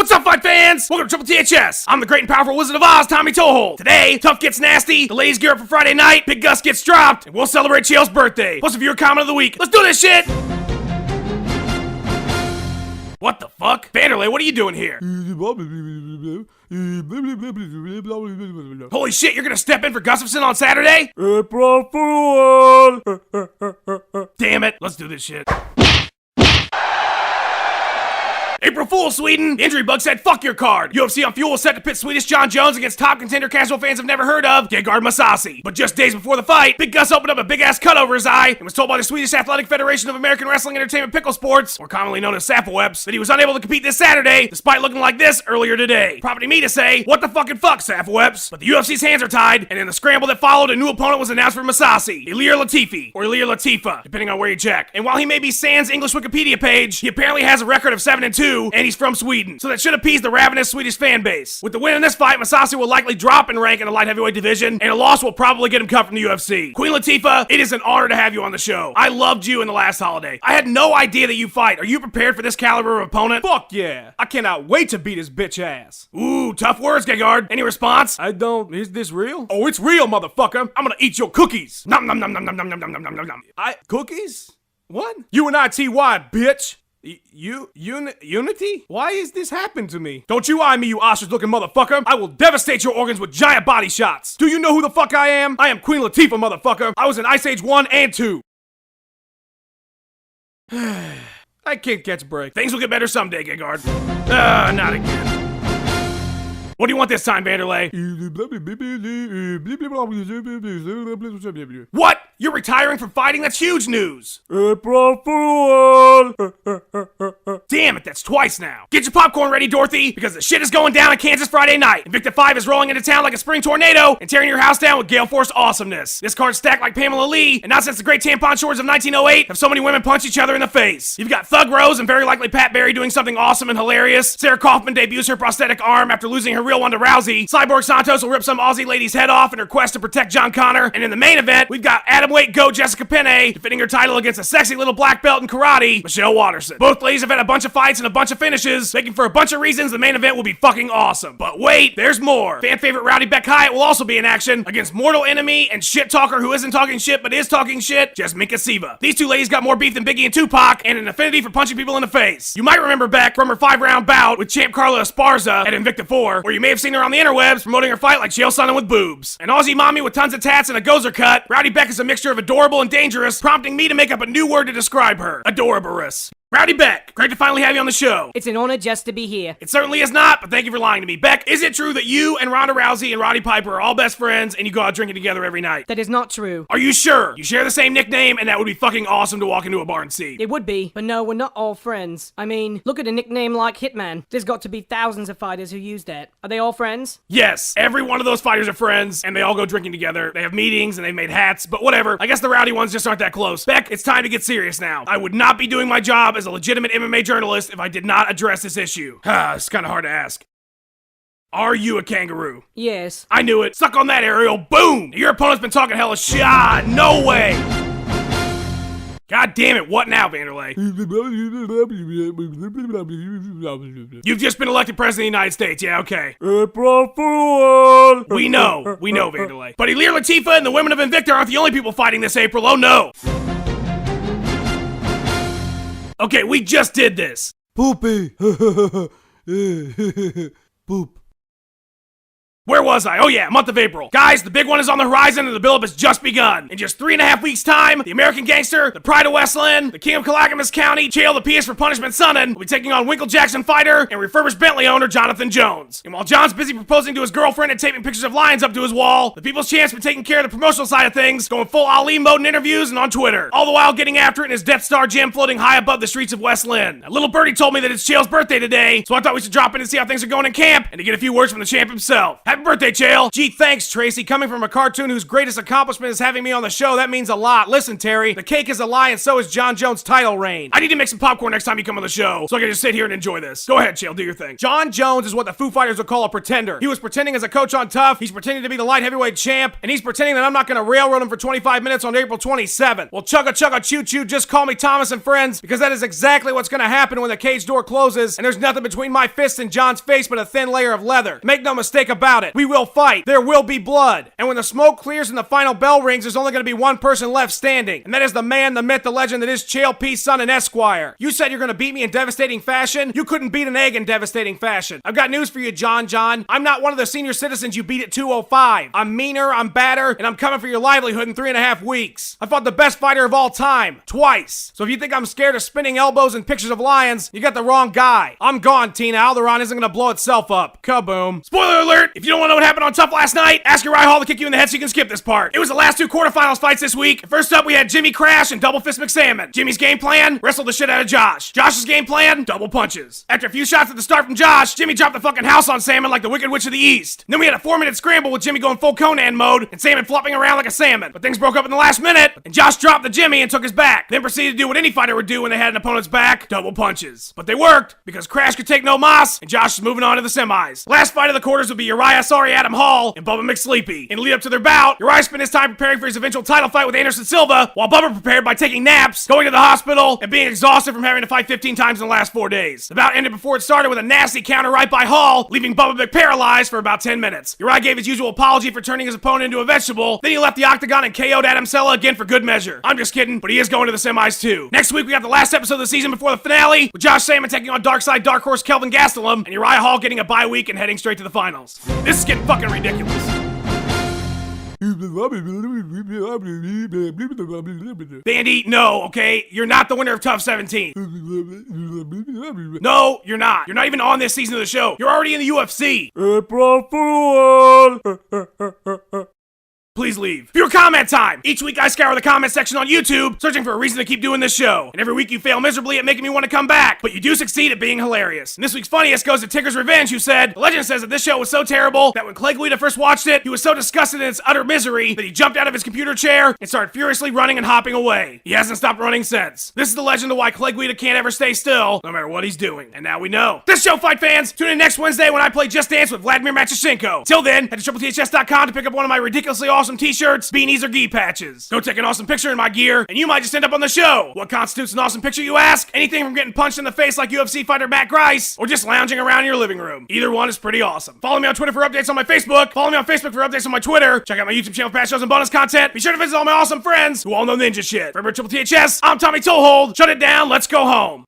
What's up, fight fans? Welcome to Triple THS. I'm the great and powerful Wizard of Oz, Tommy Toehold. Today, Tough gets nasty, the ladies gear up for Friday night, Big Gus gets dropped, and we'll celebrate Chael's birthday. Plus a viewer comment of the week. Let's do this shit! What the fuck? Vanderlei, what are you doing here? Holy shit, you're gonna step in for Gustafsson on Saturday? April Fool! Damn it, let's do this shit. April Fool, Sweden! The injury bug said, fuck your card! UFC on Fuel was set to pit Swedish John Jones against top contender casual fans have never heard of, Gegard Mousasi. But just days before the fight, Big Gus opened up a big-ass cut over his eye and was told by the Swedish Athletic Federation of American Wrestling Entertainment Pickle Sports, or commonly known as SAFWEPS, that he was unable to compete this Saturday, despite looking like this earlier today. Prompting me to say, what the fucking fuck, SAFWEPS? But the UFC's hands are tied, and in the scramble that followed, a new opponent was announced for Mousasi, Ilir Latifi, or Ilir Latifa, depending on where you check. And while he may be sans English Wikipedia page, he apparently has a record of 7-2, and he's from Sweden. So that should appease the ravenous Swedish fan base. With the win in this fight, Mousasi will likely drop in rank in the light heavyweight division, and a loss will probably get him cut from the UFC. Queen Latifah, it is an honor to have you on the show. I loved you in the last holiday. I had no idea that you fight. Are you prepared for this caliber of opponent? Fuck yeah! I cannot wait to beat his bitch ass. Ooh, tough words, Gegard. Any response? I don't. Is this real? Oh, it's real, motherfucker. I'm gonna eat your cookies. Nom nom nom nom nom nom nom nom nom nom nom. Cookies? What? UNITY, bitch! Unity? Why is this happened to me? Don't you eye me, you ostrich-looking motherfucker! I will devastate your organs with giant body shots! Do you know who the fuck I am? I am Queen Latifah, motherfucker! I was in Ice Age 1 and 2! I can't catch a break. Things will get better someday, Gegard. Not again. What do you want this time, Vanderlei? What? You're retiring from fighting? That's huge news! April Fool! Damn it, that's twice now. Get your popcorn ready, Dorothy, because the shit is going down in Kansas Friday night. Invicta 5 is rolling into town like a spring tornado and tearing your house down with gale force awesomeness. This card's stacked like Pamela Lee, and not since the great tampon shores of 1908 have so many women punched each other in the face. You've got Thug Rose and very likely Pat Barry doing something awesome and hilarious. Sarah Kaufman debuts her prosthetic arm after losing her real one to Rousey. Cyborg Santos will rip some Aussie lady's head off in her quest to protect John Connor. And in the main event, we've got atomweight GOAT Jessica Penne defending her title against a sexy little black belt in karate, Michelle Watterson. Both ladies have had a bunch of fights and a bunch of finishes, making for a bunch of reasons the main event will be fucking awesome. But wait, there's more. Fan favorite Rowdy Beck Hyatt will also be in action against mortal enemy and shit talker who isn't talking shit but is talking shit, Jasmine Siva. These two ladies got more beef than Biggie and Tupac and an affinity for punching people in the face. You might remember Beck from her 5-round bout with champ Carla Esparza at Invicta 4, or you may have seen her on the interwebs promoting her fight like Chael Sonnen with boobs. An Aussie mommy with tons of tats and a gozer cut, Rowdy Beck is a mixture of adorable and dangerous, prompting me to make up a new word to describe her. Adoraborous. Rowdy Beck, great to finally have you on the show. It's an honor just to be here. It certainly is not, but thank you for lying to me. Beck, is it true that you and Ronda Rousey and Roddy Piper are all best friends and you go out drinking together every night? That is not true. Are you sure? You share the same nickname and that would be fucking awesome to walk into a bar and see. It would be, but no, we're not all friends. I mean, look at a nickname like Hitman. There's got to be thousands of fighters who use that. Are they all friends? Yes, every one of those fighters are friends and they all go drinking together. They have meetings and they've made hats, but whatever. I guess the rowdy ones just aren't that close. Beck, it's time to get serious now. I would not be doing my job as a legitimate MMA journalist if I did not address this issue. It's kind of hard to ask. Are you a kangaroo? Yes. I knew it. Suck on that, Ariel. Boom! Your opponent's been talking hella shit. No way! God damn it, what now, Vanderlei? You've just been elected president of the United States, yeah, okay. April Fool! We know, Vanderlei. But Ilir Latifa and the women of Invicta aren't the only people fighting this April, oh no! Okay, we just did this. Poopy. Poop. Where was I? Oh yeah, month of April. Guys, the big one is on the horizon and the build-up has just begun. In just 3.5 weeks' time, the American Gangster, the Pride of Westland, the King of Clackamas County, Chael the PS for Punishment Sonnen, will be taking on Winkle Jackson fighter and refurbished Bentley owner Jonathan Jones. And while John's busy proposing to his girlfriend and taping pictures of lions up to his wall, the People's Champ's been taking care of the promotional side of things, going full Ali mode in interviews and on Twitter. All the while getting after it in his Death Star gym floating high above the streets of West Lynn. A little birdie told me that it's Chael's birthday today, so I thought we should drop in and see how things are going in camp and to get a few words from the champ himself. Happy Happy birthday, Chael! Gee, thanks, Tracy. Coming from a cartoon whose greatest accomplishment is having me on the show, that means a lot. Listen, Terry, the cake is a lie and so is John Jones' title reign. I need to make some popcorn next time you come on the show, so I can just sit here and enjoy this. Go ahead, Chael, do your thing. John Jones is what the Foo Fighters would call a pretender. He was pretending as a coach on Tough, he's pretending to be the light heavyweight champ, and he's pretending that I'm not gonna railroad him for 25 minutes on April 27th. Well, chugga chugga choo choo, just call me Thomas and friends, because that is exactly what's gonna happen when the cage door closes, and there's nothing between my fist and John's face but a thin layer of leather. Make no mistake about it, we will fight. There will be blood. And when the smoke clears and the final bell rings, there's only gonna be one person left standing, and that is the man, the myth, the legend that is Chael P. Son and Esquire. You said you're gonna beat me in devastating fashion? You couldn't beat an egg in devastating fashion. I've got news for you, John. I'm not one of the senior citizens you beat at 205. I'm meaner, I'm badder, and I'm coming for your livelihood in 3.5 weeks. I fought the best fighter of all time, twice. So if you think I'm scared of spinning elbows and pictures of lions, you got the wrong guy. I'm gone, Tina. Alderaan isn't gonna blow itself up. Kaboom. Spoiler alert! If you don't want to know what happened on Tough last night, ask Uriah Hall to kick you in the head so you can skip this part. It was the last 2 quarterfinals fights this week. First up, we had Jimmy Crash and Double Fist McSalmon. Jimmy's game plan? Wrestled the shit out of Josh. Josh's game plan? Double punches. After a few shots at the start from Josh, Jimmy dropped the fucking house on Salmon like the Wicked Witch of the East. Then we had a 4-minute scramble with Jimmy going full Conan mode and Salmon flopping around like a salmon. But things broke up in the last minute, and Josh dropped the Jimmy and took his back. Then proceeded to do what any fighter would do when they had an opponent's back, double punches. But they worked, because Crash could take no mas, and Josh is moving on to the semis. Last fight of the quarters would be Uriah Adam Hall and Bubba McSleepy. In lead up to their bout, Uriah spent his time preparing for his eventual title fight with Anderson Silva, while Bubba prepared by taking naps, going to the hospital, and being exhausted from having to fight 15 times in the last 4 days. The bout ended before it started with a nasty counter right by Hall, leaving Bubba paralyzed for about 10 minutes. Uriah gave his usual apology for turning his opponent into a vegetable, then he left the octagon and KO'd Adam Sella again for good measure. I'm just kidding, but he is going to the semis too. Next week we got the last episode of the season before the finale, with Josh Salmon taking on Darkside Dark Horse Kelvin Gastelum, and Uriah Hall getting a bye week and heading straight to the finals. This is getting fucking ridiculous. Bandy, no, okay? You're not the winner of Tough 17. No, you're not. You're not even on this season of the show. You're already in the UFC. April Fool! Please leave. Viewer comment time! Each week I scour the comment section on YouTube, searching for a reason to keep doing this show. And every week you fail miserably at making me want to come back, but you do succeed at being hilarious. And this week's funniest goes to Ticker's Revenge, who said, "The legend says that this show was so terrible that when Clay Guida first watched it, he was so disgusted in its utter misery that he jumped out of his computer chair and started furiously running and hopping away. He hasn't stopped running since." This is the legend of why Clay Guida can't ever stay still, no matter what he's doing. And now we know. This show, fight fans! Tune in next Wednesday when I play Just Dance with Vladimir Machashenko. Till then, head to TripleTHS.com to pick up one of my ridiculously awesome t-shirts, beanies, or gi patches. Go take an awesome picture in my gear, and you might just end up on the show. What constitutes an awesome picture, you ask? Anything from getting punched in the face like UFC fighter Matt Grice, or just lounging around in your living room. Either one is pretty awesome. Follow me on Twitter for updates on my Facebook. Follow me on Facebook for updates on my Twitter. Check out my YouTube channel for past shows and bonus content. Be sure to visit all my awesome friends who all know ninja shit. For Triple THS, I'm Tommy Toehold. Shut it down, let's go home.